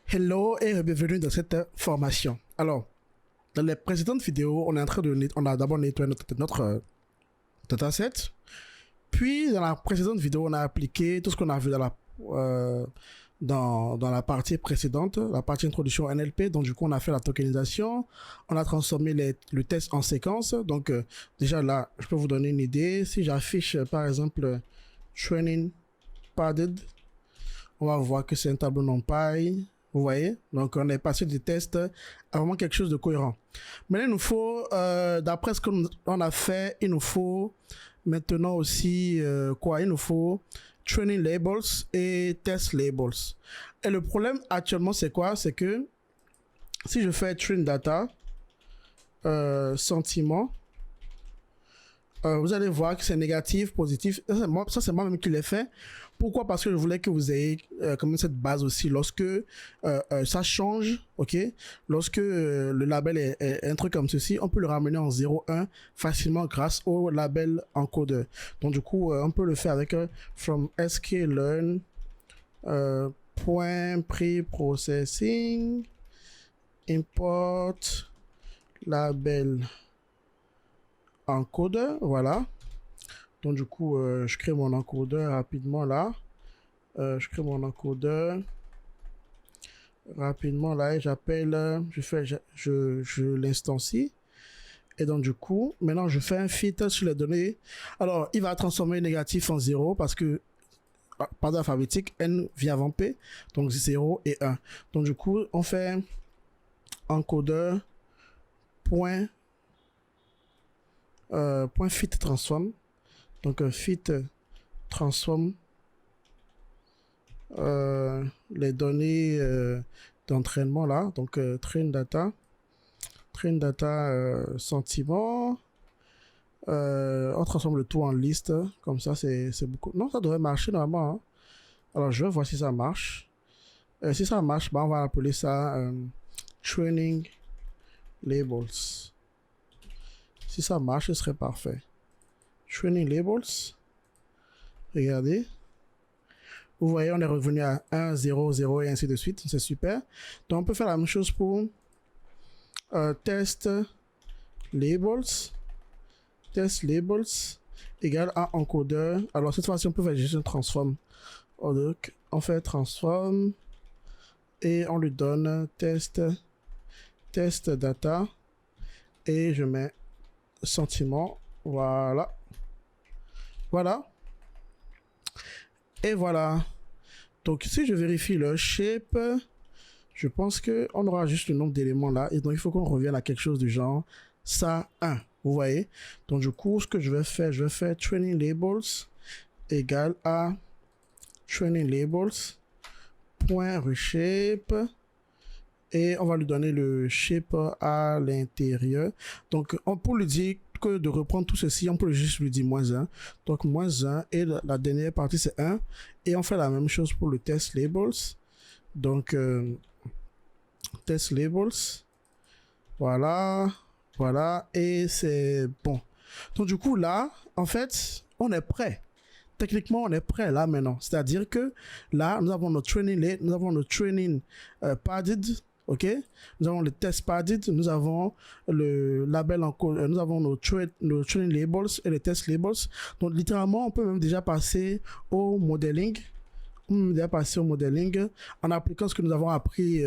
Hello et bienvenue dans cette formation. Alors, dans les précédentes vidéos, on a d'abord nettoyé notre dataset. Puis, dans la précédente vidéo, on a appliqué tout ce qu'on a vu dans la partie précédente, la partie introduction NLP. Donc, du coup, on a fait la tokenisation. On a transformé le test en séquence. Donc, déjà là, je peux vous donner une idée. Si j'affiche, par exemple, Training Padded, on va voir que c'est un tableau NumPy. Vous voyez, donc on est passé du test à vraiment quelque chose de cohérent. Maintenant, il nous faut, d'après ce qu'on a fait, il nous faut maintenant aussi quoi? Il nous faut training labels et test labels. Et le problème actuellement, c'est quoi? C'est que si je fais train data, sentiment, vous allez voir que c'est négatif, positif. Ça, c'est moi-même qui l'ai fait. Pourquoi? Parce que je voulais que vous ayez quand même cette base aussi. Lorsque ça change, ok, lorsque le label est un truc comme ceci, on peut le ramener en 0,1 facilement grâce au label encodeur. Donc du coup, on peut le faire avec from sklearn point preprocessing import label encodeur, voilà. Donc du coup, je crée mon encodeur rapidement là. Je crée mon encodeur rapidement là et j'appelle, je l'instancie. Et donc du coup, maintenant je fais un fit sur les données. Alors, il va transformer négatif en 0 parce que par ordre alphabétique, N vient avant P, donc 0 et 1. Donc du coup, on fait encodeur point fit transform. Donc fit transform les données d'entraînement là. Donc train data sentiment. On transforme le tout en liste. Comme ça, c'est beaucoup. Non, ça devrait marcher normalement. Hein. Alors je vais voir si ça marche. Si ça marche, bah, on va appeler ça training labels. Si ça marche, ce serait parfait. Training labels. Regardez. Vous voyez, on est revenu à 1, 0, 0 et ainsi de suite. C'est super. Donc, on peut faire la même chose pour test labels. Test labels égale à encodeur. Alors, cette fois-ci, on peut faire juste un transform. Donc, on fait transform et on lui donne test data et je mets sentiment. Voilà. Voilà. Et voilà. Donc, si je vérifie le shape, je pense que on aura juste le nombre d'éléments là. Et donc, il faut qu'on revienne à quelque chose du genre ça 1. Vous voyez? Donc, du coup, ce que je vais faire training labels égale à training labels point reshape. Et on va lui donner le shape à l'intérieur. Donc, on peut lui dire que de reprendre tout ceci, on peut juste lui dire -1. Donc, -1 et la dernière partie, c'est 1. Et on fait la même chose pour le test labels. Donc, test labels. Voilà. Voilà. Et c'est bon. Donc, du coup, là, en fait, on est prêt. Techniquement, on est prêt là maintenant. C'est-à-dire que là, nous avons notre training padded. Ok, nous avons le test padded, nous avons le label nous avons nos training labels et les test labels. Donc littéralement, on peut même déjà passer au modeling. En appliquant ce que nous avons appris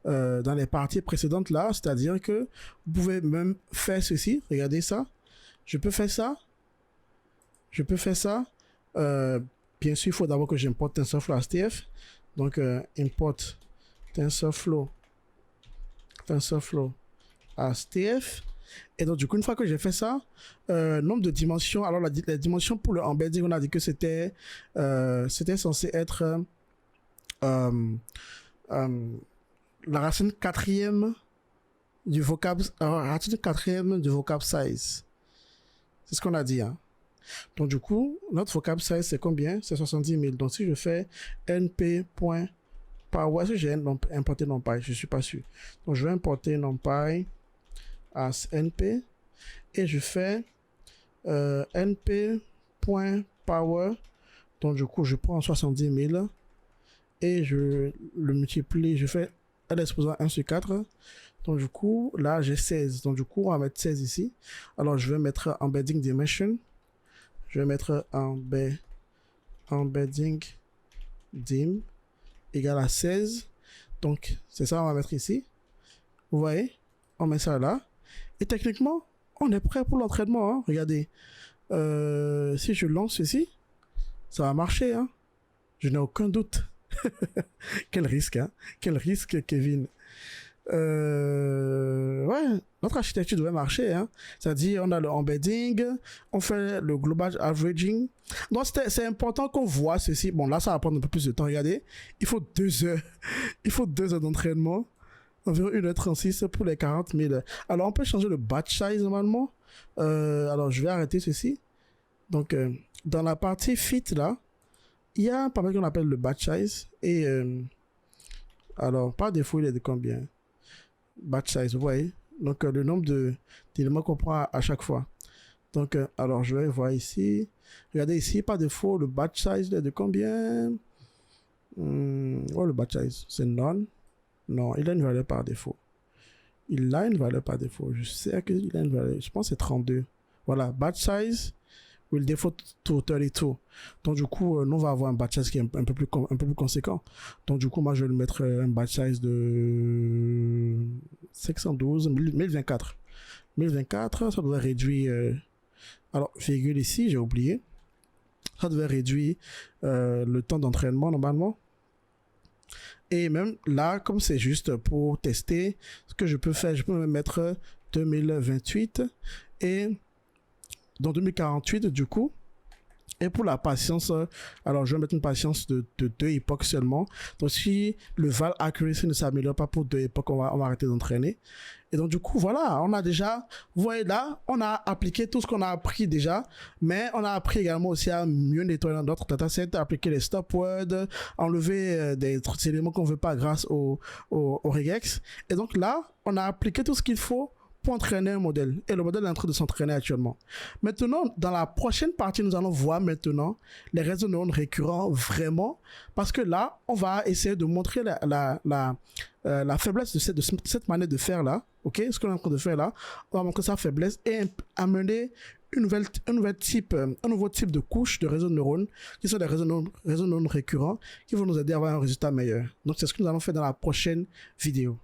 dans les parties précédentes là, c'est-à-dire que vous pouvez même faire ceci. Regardez ça. Je peux faire ça. Bien sûr, il faut d'abord que j'importe TensorFlow STF. Donc import TensorFlow STF. Et donc du coup, une fois que j'ai fait ça, nombre de dimensions. Alors les dimensions pour le embedding, on a dit que c'était censé être la racine quatrième du vocab size. C'est ce qu'on a dit. Hein. Donc du coup, notre vocab size c'est combien? C'est 70 000. Donc si je fais np.power, est-ce que j'ai importé NumPy? Je suis pas sûr. Donc je vais importer NumPy as np et je fais np.power. Donc du coup, je prends 70 000 et je le multiplie, je fais à l'exposant 1 sur 4. Donc du coup, là j'ai 16. Donc du coup, on va mettre 16 ici. Alors je vais mettre embedding dimension. Je vais mettre embedding dim égale à 16. Donc c'est ça, on va mettre ici. Vous voyez, on met ça là. Et techniquement, on est prêt pour l'entraînement. Hein. Regardez, si je lance ceci, ça va marcher. Hein. Je n'ai aucun doute. Quel risque, hein? Quel risque, Kevin. Ouais, notre architecture devrait marcher. Hein. C'est-à-dire, on a le embedding, on fait le global averaging. Donc, c'est important qu'on voit ceci. Bon, là, ça va prendre un peu plus de temps. Regardez, il faut 2 heures. Il faut 2 heures d'entraînement. Environ 1h36 pour les 40 000. Alors, on peut changer le batch size normalement. Alors, je vais arrêter ceci. Donc, dans la partie fit, là, il y a un paramètre qu'on appelle le batch size. Et, alors, par défaut, il est de combien? Batch size, vous voyez. Donc, le nombre d'éléments qu'on prend à chaque fois. Donc, alors, je vais voir ici. Regardez ici, par défaut, le batch size il est de combien? Oh, le batch size, c'est none. Non, il a une valeur par défaut. Il a une valeur par défaut. Je sais qu'il a une valeur. Je pense que c'est 32. Voilà, batch size will default to 32. Donc du coup, nous on va avoir un batch size qui est un peu plus conséquent. Donc du coup, moi je vais lui mettre un batch size de 512, 1024. 1024, ça devrait réduire. Alors, virgule ici, j'ai oublié. Ça devrait réduire le temps d'entraînement normalement. Et même là, comme c'est juste pour tester, ce que je peux faire, je peux me mettre 2028 et dans 2048 du coup. Et pour la patience, alors je vais mettre une patience de 2 époques seulement. Donc si le val accuracy ne s'améliore pas pour 2 époques, on va arrêter d'entraîner. Et donc du coup, voilà, on a déjà, vous voyez là, on a appliqué tout ce qu'on a appris déjà, mais on a appris également aussi à mieux nettoyer notre dataset, à appliquer les stop words, enlever des éléments qu'on ne veut pas grâce au regex. Et donc là, on a appliqué tout ce qu'il faut pour entraîner un modèle. Et le modèle est en train de s'entraîner actuellement. Maintenant, dans la prochaine partie, nous allons voir maintenant les réseaux neurones récurrents vraiment, parce que là, on va essayer de montrer la faiblesse de cette manière de faire là. Ok, ce qu'on est en train de faire là, on va montrer sa faiblesse et amener un nouveau type de couche de réseaux de neurones qui sont des réseaux neurones récurrents qui vont nous aider à avoir un résultat meilleur. Donc, c'est ce que nous allons faire dans la prochaine vidéo.